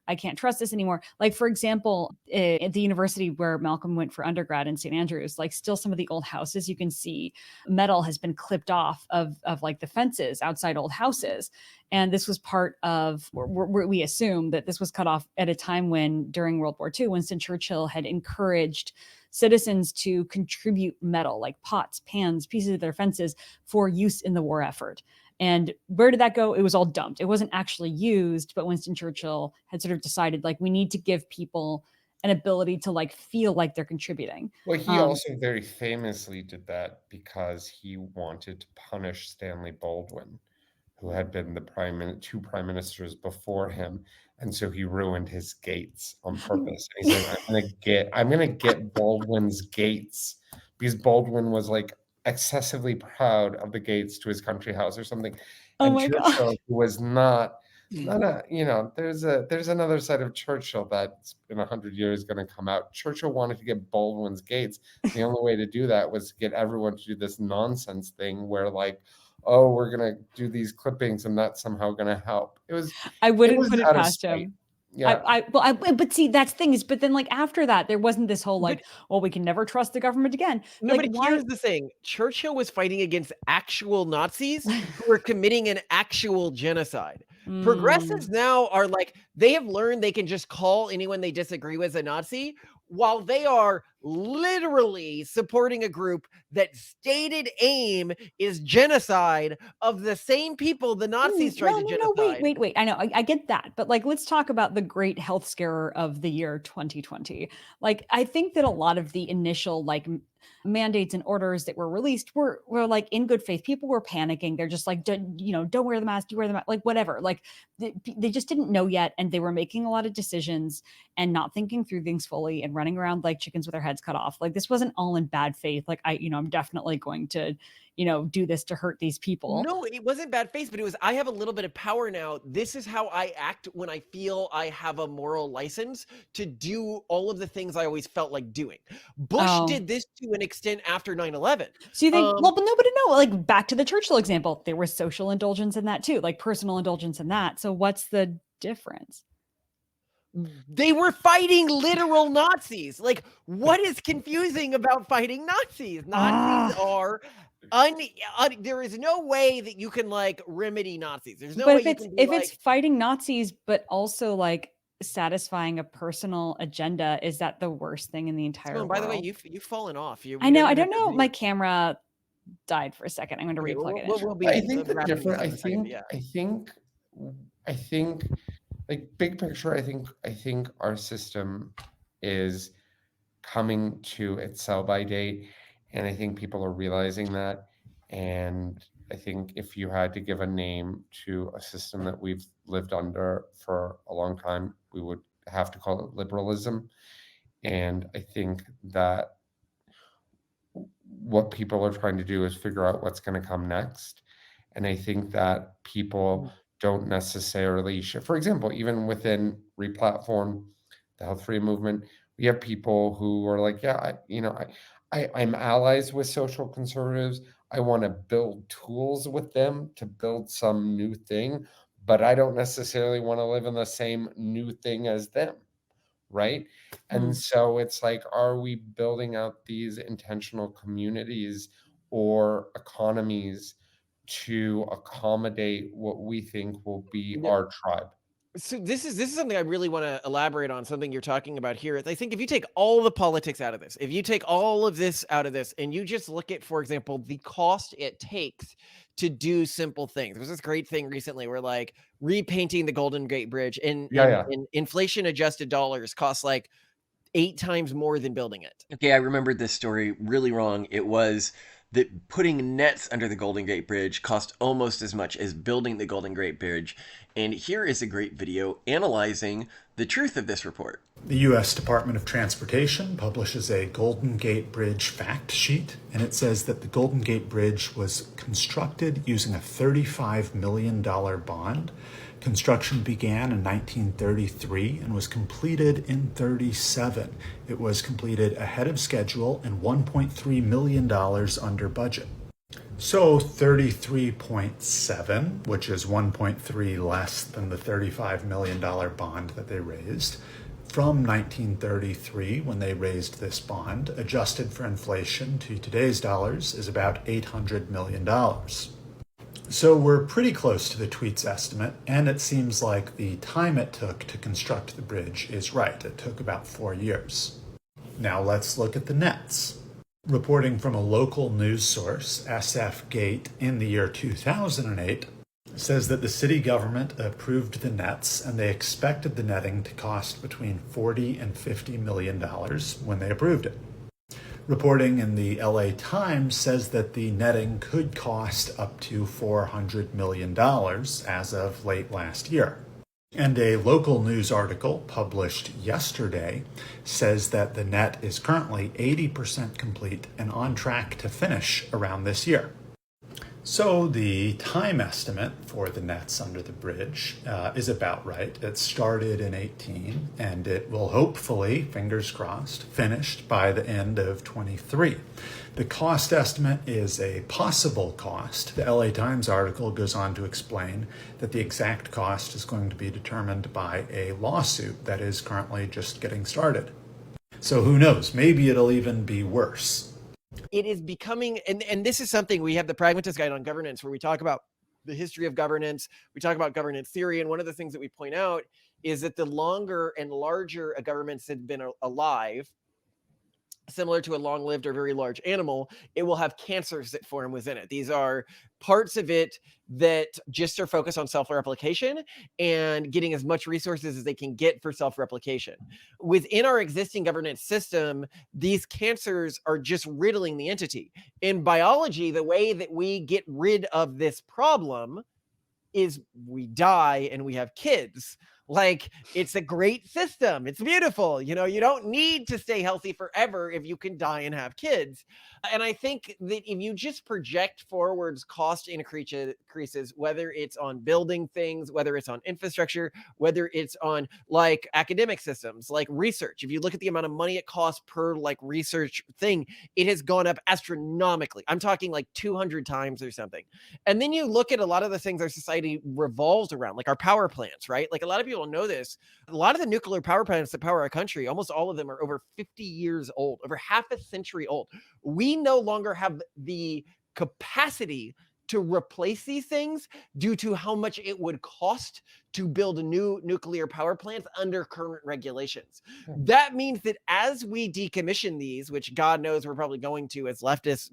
I can't trust this anymore. Like, for example, at the university where Malcolm went for undergrad in St. Andrews, like still some of the old houses, you can see metal has been clipped off of like the fences outside old houses. And this was part of, we assume that this was cut off at a time when, during World War II, Winston Churchill had encouraged citizens to contribute metal, like pots, pans, pieces of their fences for use in the war effort. And where did that go? It was all dumped. It wasn't actually used, but Winston Churchill had sort of decided, like, we need to give people an ability to like feel like they're contributing. Well, he also very famously did that because he wanted to punish Stanley Baldwin, who had been the two prime ministers before him, and so he ruined his gates on purpose. And he said, I'm gonna get Baldwin's gates, because Baldwin was like excessively proud of the gates to his country house or something. Oh And my Churchill, God. who was not a, there's another side of Churchill that's in 100 years going to come out. Churchill wanted to get Baldwin's gates. The only way to do that was to get everyone to do this nonsense thing where, like, oh, we're going to do these clippings and that's somehow going to help. I wouldn't was put it out of past spite. him. Yeah. But see, that's the thing is, but then like after that, there wasn't this whole like, well, we can never trust the government again. No, Like, but here's the thing. Churchill was fighting against actual Nazis who were committing an actual genocide. Progressives now are like, they have learned they can just call anyone they disagree with a Nazi, while they are literally supporting a group that stated aim is genocide of the same people the Nazis tried to genocide. Wait. I know, I get that. But like, let's talk about the great health scare of the year 2020. Like, I think that a lot of the initial like mandates and orders that were released were like in good faith. People were panicking. They're just like, don't wear the mask, you wear the mask, like whatever. Like they just didn't know yet. And they were making a lot of decisions and not thinking through things fully and running around like chickens with their heads cut off. Like this wasn't all in bad faith. Like I'm definitely going to, do this to hurt these people. No, it wasn't bad faith, but it was, I have a little bit of power now. This is how I act when I feel I have a moral license to do all of the things I always felt like doing. Bush did this to an extent after 9/11. So you think, well, but nobody know, like back to the Churchill example, there was social indulgence in that too, like personal indulgence in that. So what's the difference? They were fighting literal Nazis. Like, what is confusing about fighting Nazis? Nazis are there is no way that you can like remedy Nazis. There's no way you can be it's fighting Nazis, but also like satisfying a personal agenda, is that the worst thing in the entire world? By the way, you've fallen off. I know. I don't know. My camera died for a second. I'm going to replug it. I think the different. I think, like big picture. I think our system is coming to its sell-by date, and I think people are realizing that. And I think if you had to give a name to a system that we've lived under for a long time, we would have to call it liberalism. And I think that what people are trying to do is figure out what's going to come next. And I think that people don't necessarily for example, even within Replatform, the health freedom movement, we have people who are like, yeah, I'm allies with social conservatives. I want to build tools with them to build some new thing, but I don't necessarily want to live in the same new thing as them, right? And so it's like, are we building out these intentional communities or economies to accommodate what we think will be our tribe? So this is something I really want to elaborate on, something you're talking about here. I think if you take all the politics out of this, if you take all of this out of this, and you just look at, for example, the cost it takes to do simple things. There was this great thing recently where like repainting the Golden Gate Bridge in inflation adjusted dollars costs like 8 times more than building it. Okay, I remembered this story really wrong. It was that putting nets under the Golden Gate Bridge cost almost as much as building the Golden Gate Bridge. And here is a great video analyzing the truth of this report. The U.S. Department of Transportation publishes a Golden Gate Bridge fact sheet, and it says that the Golden Gate Bridge was constructed using a $35 million bond. Construction began in 1933 and was completed in 1937. It was completed ahead of schedule and $1.3 million under budget. So 33.7, which is 1.3 less than the $35 million bond that they raised, from 1933, when they raised this bond, adjusted for inflation to today's dollars, is about $800 million. So we're pretty close to the tweet's estimate, and it seems like the time it took to construct the bridge is right. It took about 4 years. Now let's look at the nets. Reporting from a local news source, SF Gate, in the year 2008, says that the city government approved the nets and they expected the netting to cost between $40 and $50 million when they approved it. Reporting in the LA Times says that the netting could cost up to $400 million as of late last year. And a local news article published yesterday says that the net is currently 80% complete and on track to finish around this year. So the time estimate for the nets under the bridge is about right. It started in 18 and it will hopefully, fingers crossed, finished by the end of 23. The cost estimate is a possible cost. The LA Times article goes on to explain that the exact cost is going to be determined by a lawsuit that is currently just getting started. So who knows? Maybe it'll even be worse. It is becoming, and this is something, we have the Pragmatist Guide on Governance where we talk about the history of governance. We talk about governance theory. And one of the things that we point out is that the longer and larger a government has been alive, similar to a long-lived or very large animal, it will have cancers that form within it. These are parts of it that just are focused on self-replication and getting as much resources as they can get for self-replication. Within our existing governance system, these cancers are just riddling the entity. In biology, the way that we get rid of this problem is we die and we have kids. Like, it's a great system. It's beautiful. You know, you don't need to stay healthy forever if you can die and have kids. And I think that if you just project forwards cost increases, whether it's on building things, whether it's on infrastructure, whether it's on like academic systems, like research, if you look at the amount of money it costs per like research thing, it has gone up astronomically. I'm talking like 200 times or something. And then you look at a lot of the things our society revolves around, like our power plants, right? Like a lot of people know this. A lot of the nuclear power plants that power our country, almost all of them are over 50 years old, over half a century old. We no longer have the capacity to replace these things due to how much it would cost to build new nuclear power plants under current regulations. That means that as we decommission these, which God knows we're probably going to as leftists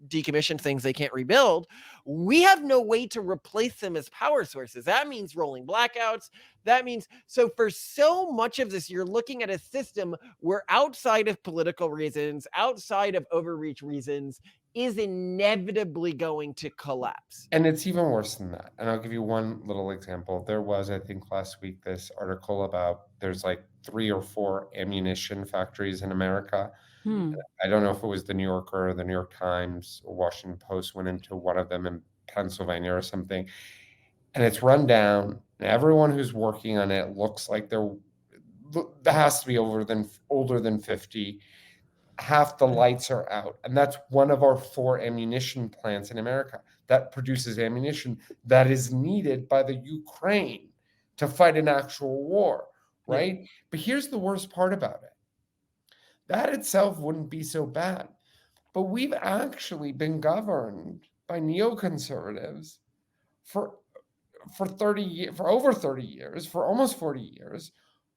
decommission things they can't rebuild, we have no way to replace them as power sources. That means rolling blackouts. That means, so for so much of this, you're looking at a system where outside of political reasons, outside of overreach reasons, is inevitably going to collapse. And it's even worse than that. And I'll give you one little example. There was, I think last week, this article about there's like 3 or 4 ammunition factories in America. I don't know if it was the New Yorker or the New York Times or Washington Post went into one of them in Pennsylvania or something. And it's run down. And everyone who's working on it looks like they're has to be older than 50. Half the lights are out. And that's one of our 4 ammunition plants in America that produces ammunition that is needed by the Ukraine to fight an actual war, right? Yeah. But here's the worst part about it. That itself wouldn't be so bad. But we've actually been governed by neoconservatives for over 30 years, for almost 40 years,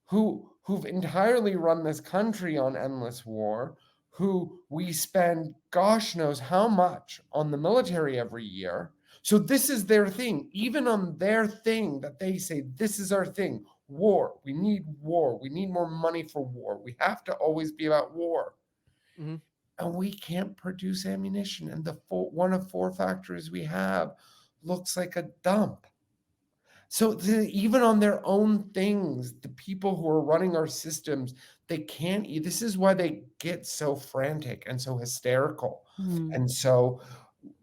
who've entirely run this country on endless war, who we spend gosh knows how much on the military every year. So this is their thing, even on their thing that they say, this is our thing, war. We need war. We need more money for war. We have to always be about war. Mm-hmm. And we can't produce ammunition. And one of 4 factories we have looks like a dump. So even on their own things, the people who are running our systems, they can't. This is why they get so frantic and so hysterical and so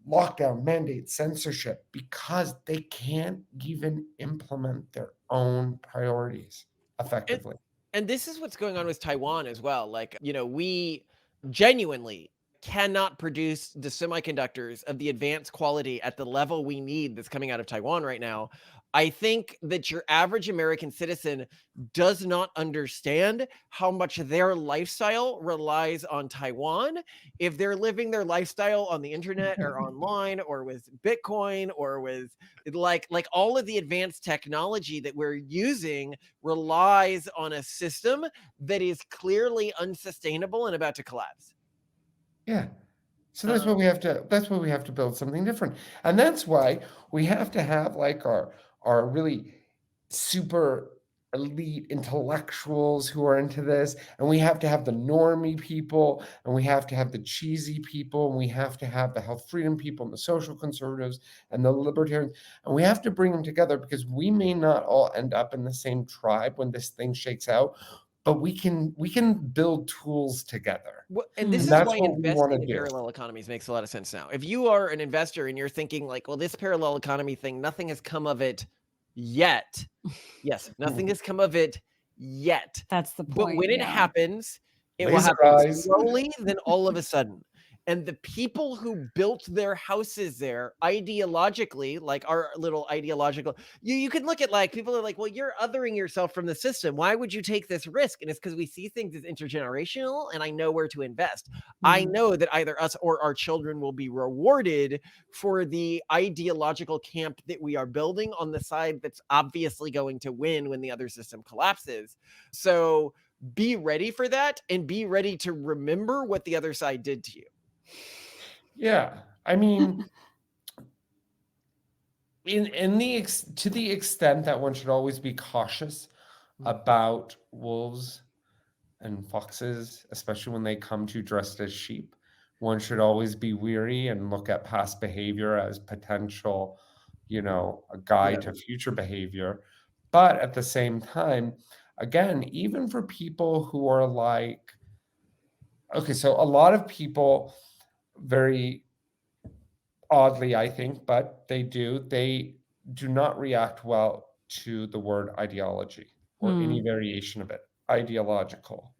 lockdown, mandate, censorship, because they can't even implement their own priorities effectively. And this is what's going on with Taiwan as well. Like, you know, we genuinely cannot produce the semiconductors of the advanced quality at the level we need that's coming out of Taiwan right now. I think that your average American citizen does not understand how much their lifestyle relies on Taiwan. If they're living their lifestyle on the internet or online or with Bitcoin or with like all of the advanced technology that we're using relies on a system that is clearly unsustainable and about to collapse. Yeah. So that's why we have to build something different. And that's why we have to have like our really super elite intellectuals who are into this, and we have to have the normie people, and we have to have the cheesy people, and we have to have the health freedom people and the social conservatives and the libertarians, and we have to bring them together because we may not all end up in the same tribe when this thing shakes out, but we can build tools together. Well, and this And is that's why what we want investing to in do. parallel economies makes a lot of sense now. If you are an investor and you're thinking like, well, this parallel economy thing, nothing has come of it yet. Yes, nothing has come of it yet. That's the But point. when it Yeah. happens, it will Laser happen eyes. slowly, then all of a sudden. And the people who built their houses there ideologically, like our little ideological, you can look at like people are like, well, you're othering yourself from the system. Why would you take this risk? And it's because we see things as intergenerational, and I know where to invest. I Mhm. know that either us or our children will be rewarded for the ideological camp that we are building on the side that's obviously going to win when the other system collapses. So be ready for that, and be ready to remember what the other side did to you. Yeah. I mean, to the extent that one should always be cautious about wolves and foxes, especially when they come to you dressed as sheep, one should always be weary and look at past behavior as potential, a guide to future behavior. But at the same time, again, even for people who are like, okay, so a lot of people, very oddly, I think, but they do not react well to the word ideology or any variation of it. Ideological.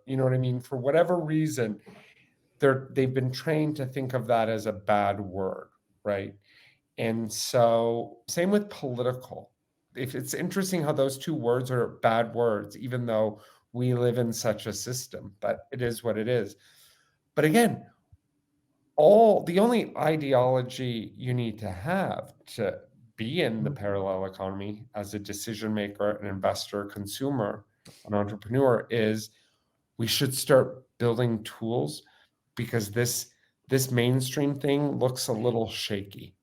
You know what I mean? For whatever reason, they've been trained to think of that as a bad word, right? And so same with political. If it's interesting how those two words are bad words, even though we live in such a system, but it is what it is. But again, the only ideology you need to have to be in the parallel economy as a decision maker, an investor, consumer, an entrepreneur is we should start building tools because this mainstream thing looks a little shaky.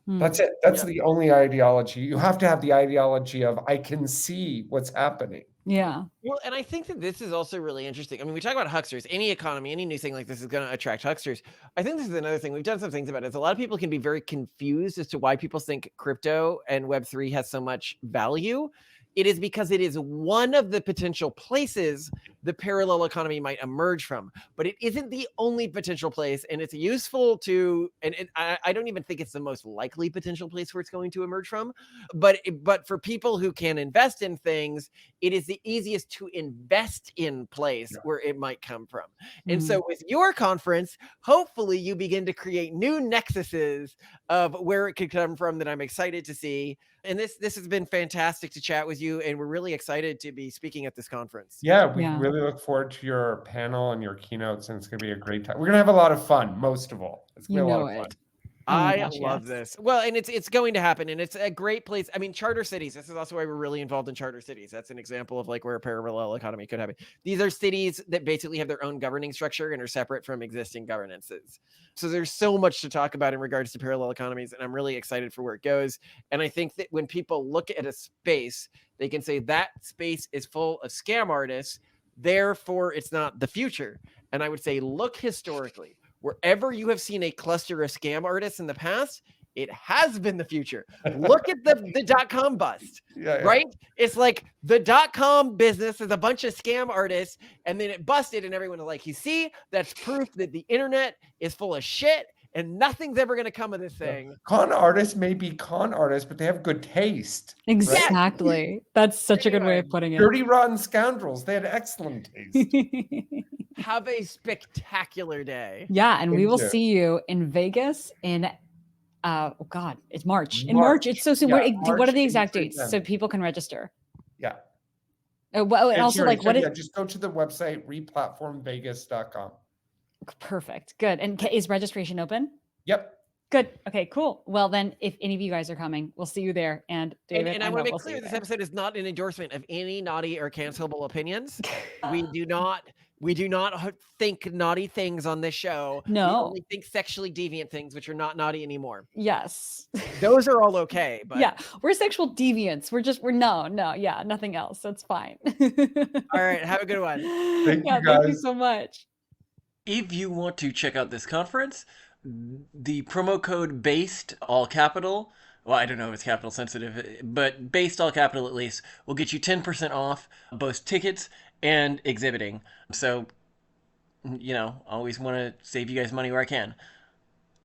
That's it. That's the only ideology. You have to have the ideology of I can see what's happening. Yeah. Well, and I think that this is also really interesting. I mean, we talk about hucksters. Any economy, any new thing like this is going to attract hucksters. I think this is another thing. We've done some things about it. Is a lot of people can be very confused as to why people think crypto and Web3 has so much value. It is because it is one of the potential places the parallel economy might emerge from, but it isn't the only potential place, and it's useful to, I don't even think it's the most likely potential place where it's going to emerge from, but for people who can invest in things, it is the easiest to invest in place where it might come from. And so with your conference, hopefully you begin to create new nexuses of where it could come from that I'm excited to see. And this has been fantastic to chat with you, and we're really excited to be speaking at this conference. Yeah, we really look forward to your panel and your keynotes, and it's going to be a great time. We're going to have a lot of fun, most of all. It's going to be a lot of fun. I love this. Well, and it's going to happen, and it's a great place. I mean, charter cities. This is also why we're really involved in charter cities. That's an example of like where a parallel economy could happen. These are cities that basically have their own governing structure and are separate from existing governances. So there's so much to talk about in regards to parallel economies, and I'm really excited for where it goes. And I think that when people look at a space, they can say that space is full of scam artists, therefore it's not the future. And I would say, look historically. Wherever you have seen a cluster of scam artists in the past, it has been the future. Look at the dot-com bust, right? It's like the dot-com business is a bunch of scam artists, and then it busted, and everyone was like, you see, that's proof that the internet is full of shit, and nothing's ever going to come of this thing. Con artists may be con artists, but they have good taste. Exactly. Right? That's such a good way of putting it. Dirty, rotten scoundrels. They had excellent taste. Have a spectacular day. Yeah, and we will see you in Vegas in oh God, it's March. In March, it's so soon. Yeah, What are the exact March dates so people can register? Yeah. Well, and also like what is just go to the website replatformvegas.com. Perfect. Good. And is registration open? Yep. Good. Okay, cool. Well, then if any of you guys are coming, we'll see you there. And David, and I want to make clear this episode is not an endorsement of any naughty or cancelable opinions. We do not We do not think naughty things on this show. We No. only think sexually deviant things, which are not naughty anymore. Yes. Those are all okay, but Yeah, we're sexual deviants. We're no, yeah, nothing else. That's fine. all right, have a good one. Thank Yeah, you thank you guys. so much. If you want to check out this conference, the promo code BASED, all capital, well, I don't know if it's capital sensitive, but BASED, all capital at least, will get you 10% off both tickets and exhibiting. So, always want to save you guys money where I can.